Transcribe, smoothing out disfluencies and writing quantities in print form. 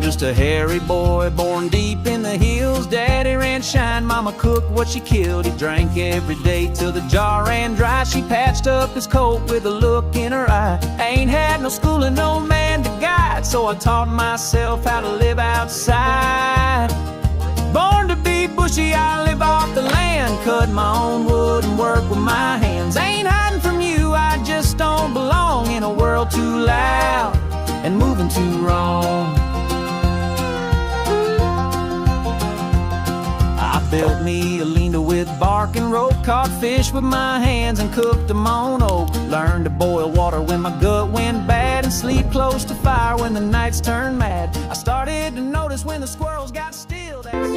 just a hairy boy born deep in the hills. Daddy ran shine, mama cooked what she killed. He drank every day till the jar ran dry. She patched up his coat with a look in her eye. Ain't had no schooling, no man to guide, so I taught myself how to live outside. Born to be bushy, I live off the land, cut my own wood and work with my hands. Ain't hiding from you, I just don't belong in a world too loud and moving too wrong. I built me a lean-to with bark and rope, caught fish with my hands and cooked them on oak. Learned to boil water when my gut went bad and sleep close to fire when the nights turned mad. I started to notice when the squirrels got still. That's